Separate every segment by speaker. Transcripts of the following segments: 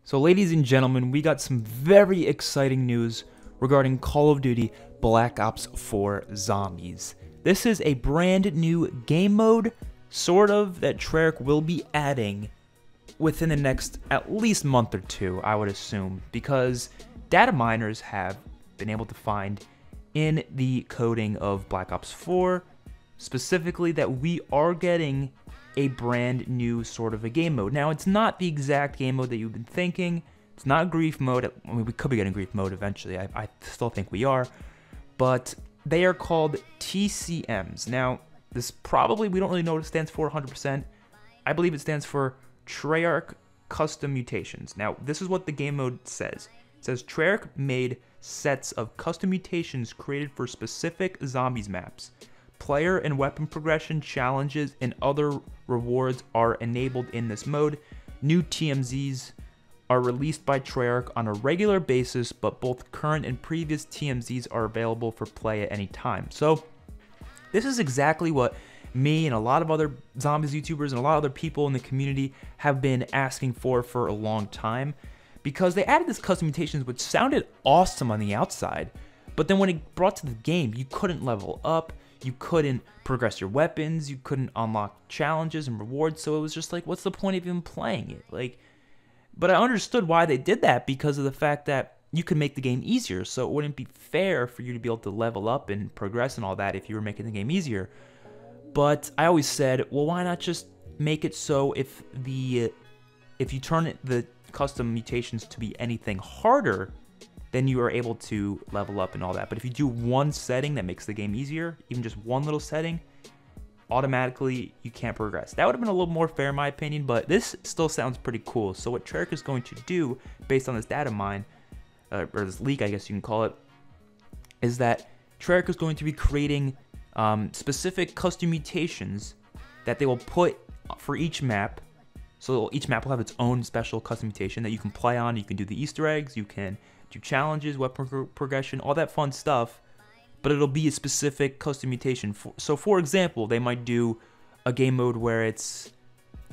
Speaker 1: So ladies and gentlemen, we got some very exciting news regarding Call of Duty Black Ops 4 Zombies. This is a brand new game mode, sort of, that Treyarch will be adding within the next at least month or two, I would assume, because data miners have been able to find in the coding of Black Ops 4, specifically that we are getting a brand new sort of a game mode. Now, it's not the exact game mode that you've been thinking. It's not grief mode. I mean, we could be getting grief mode eventually. I still think we are. But they are called TCMs. Now, this probably, we don't really know what it stands for 100%. I believe it stands for Treyarch Custom Mutations. Now, this is what the game mode says. It says Treyarch made sets of custom mutations created for specific zombies maps. Player and weapon progression, challenges, and other rewards are enabled in this mode. New TMZs are released by Treyarch on a regular basis, but both current and previous TMZs are available for play at any time. So this is exactly what me and a lot of other zombies YouTubers and a lot of other people in the community have been asking for a long time, because they added this custom mutations, which sounded awesome on the outside, but then when it brought to the game, you couldn't level up. You couldn't progress your weapons, you couldn't unlock challenges and rewards, so it was just like, what's the point of even playing it? But I understood why they did that, because of the fact that you could make the game easier, so it wouldn't be fair for you to be able to level up and progress and all that if you were making the game easier. But I always said, well, why not just make it so if you turn the custom mutations to be anything harder, then you are able to level up and all that. But if you do one setting that makes the game easier, even just one little setting, automatically you can't progress. That would have been a little more fair in my opinion, but this still sounds pretty cool. So what Treyarch is going to do, based on this data mine, or this leak I guess you can call it, is that Treyarch is going to be creating specific custom mutations that they will put for each map. So each map will have its own special custom mutation that you can play on. You can do the Easter eggs, you can do challenges, weapon progression, all that fun stuff, but it'll be a specific custom mutation. So for example, they might do a game mode where it's,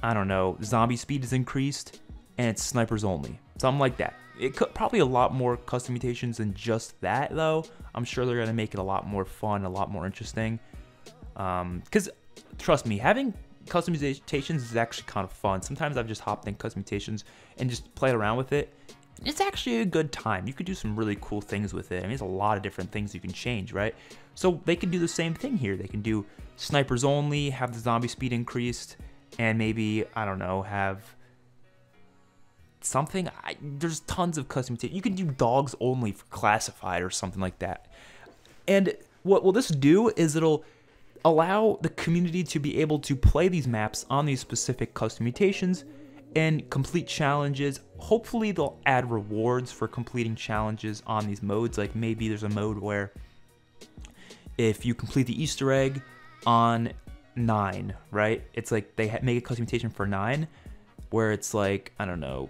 Speaker 1: I don't know, zombie speed is increased and it's snipers only, something like that. It could probably a lot more custom mutations than just that though. I'm sure they're gonna make it a lot more fun, a lot more interesting, because trust me, having customizations is actually kind of fun. Sometimes I've just hopped in customizations and just played around with it. It's actually a good time. You could do some really cool things with it. I mean, there's a lot of different things you can change, right? So they can do the same thing here. They can do snipers only, have the zombie speed increased, and maybe, I don't know, have something. There's tons of customization. You can do dogs only for classified or something like that. And what will this do is it'll allow the community to be able to play these maps on these specific custom mutations and complete challenges. Hopefully they'll add rewards for completing challenges on these modes. Like maybe there's a mode where if you complete the Easter egg on 9, right? It's like they make a custom mutation for 9 where it's like, I don't know,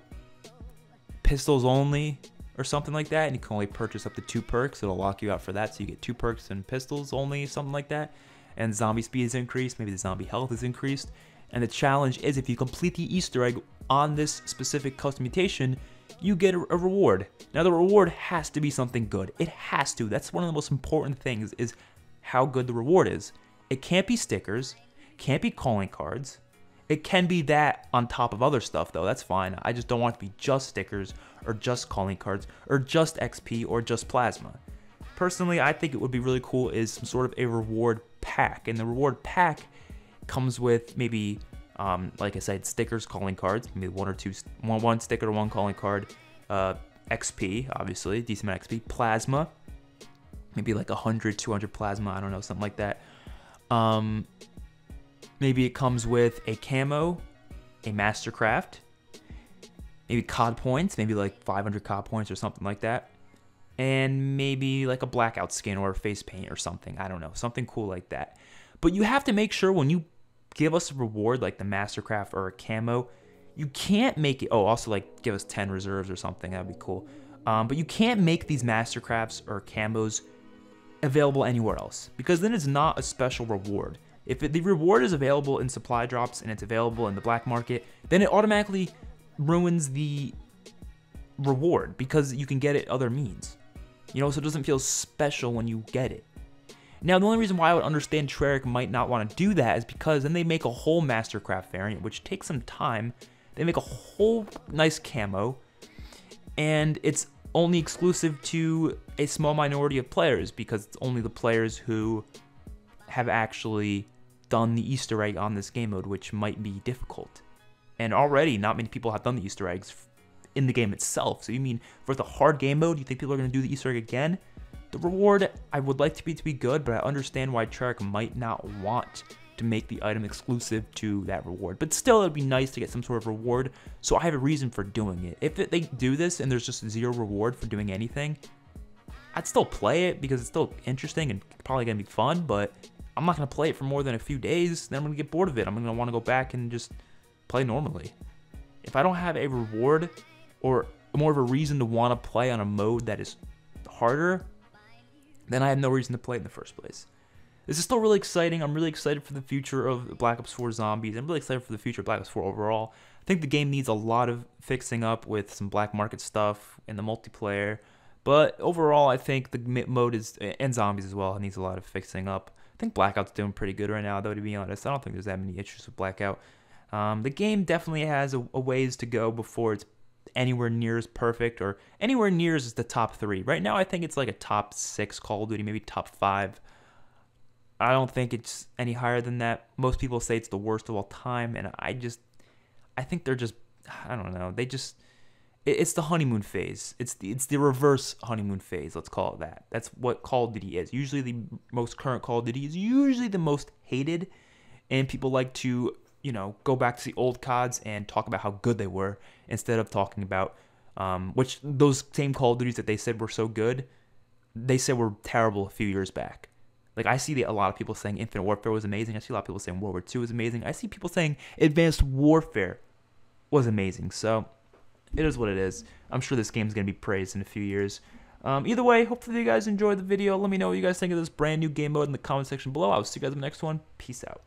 Speaker 1: pistols only or something like that, and you can only purchase up to 2 perks. It'll lock you out for that, so you get 2 perks and pistols only, something like that. And zombie speed is increased, maybe the zombie health is increased. And the challenge is if you complete the Easter egg on this specific custom mutation, you get a reward. Now the reward has to be something good. It has to. That's one of the most important things, is how good the reward is. It can't be stickers, can't be calling cards. It can be that on top of other stuff though, that's fine. I just don't want it to be just stickers or just calling cards or just XP or just plasma. Personally, I think it would be really cool is some sort of a reward pack, and the reward pack comes with maybe, like I said, stickers, calling cards, maybe one sticker or one calling card, XP, obviously, decent amount of XP, plasma, maybe like 100, 200 plasma, I don't know, something like that. Maybe it comes with a camo, a mastercraft, maybe COD points, maybe like 500 COD points or something like that, and maybe like a blackout skin or a face paint or something, I don't know, something cool like that. But you have to make sure when you give us a reward like the mastercraft or a camo, you can't make it, oh, also like give us 10 reserves or something, that'd be cool. But you can't make these mastercrafts or camos available anywhere else, because then it's not a special reward. If the reward is available in supply drops and it's available in the black market, then it automatically ruins the reward because you can get it other means. You know, so it doesn't feel special when you get it. Now, the only reason why I would understand Treyarch might not want to do that is because then they make a whole Mastercraft variant, which takes some time. They make a whole nice camo, and it's only exclusive to a small minority of players because it's only the players who have actually done the Easter egg on this game mode, which might be difficult. And already, not many people have done the Easter eggs in the game itself. So you mean for the hard game mode, you think people are going to do the Easter egg again? The reward, I would like to be good, but I understand why Treyarch might not want to make the item exclusive to that reward. But still, it would be nice to get some sort of reward, so I have a reason for doing it. If they do this and there's just zero reward for doing anything, I'd still play it because it's still interesting and probably going to be fun, but I'm not going to play it for more than a few days, then I'm going to get bored of it. I'm going to want to go back and just play normally. If I don't have a reward or more of a reason to want to play on a mode that is harder, then I have no reason to play it in the first place. This is still really exciting. I'm really excited for the future of Black Ops 4 Zombies. I'm really excited for the future of Black Ops 4 overall. I think the game needs a lot of fixing up with some black market stuff in the multiplayer. But overall, I think the mode is, and Zombies as well, needs a lot of fixing up. I think Blackout's doing pretty good right now, though, to be honest. I don't think there's that many issues with Blackout. The game definitely has a ways to go before it's anywhere near as perfect or anywhere near as the top 3. Right now, I think it's like a top 6 Call of Duty, maybe top 5. I don't think it's any higher than that. Most people say it's the worst of all time, and I think they're just, I don't know, it's the honeymoon phase. It's the reverse honeymoon phase, let's call it that. That's what Call of Duty is. Usually the most current Call of Duty is usually the most hated, and people like to, you know, go back to the old CODs and talk about how good they were instead of talking about, which those same Call of Duties that they said were so good, they said were terrible a few years back. Like, I see a lot of people saying Infinite Warfare was amazing. I see a lot of people saying World War II was amazing. I see people saying Advanced Warfare was amazing. So, it is what it is. I'm sure this game's going to be praised in a few years. Either way, hopefully you guys enjoyed the video. Let me know what you guys think of this brand new game mode in the comment section below. I'll see you guys in the next one. Peace out.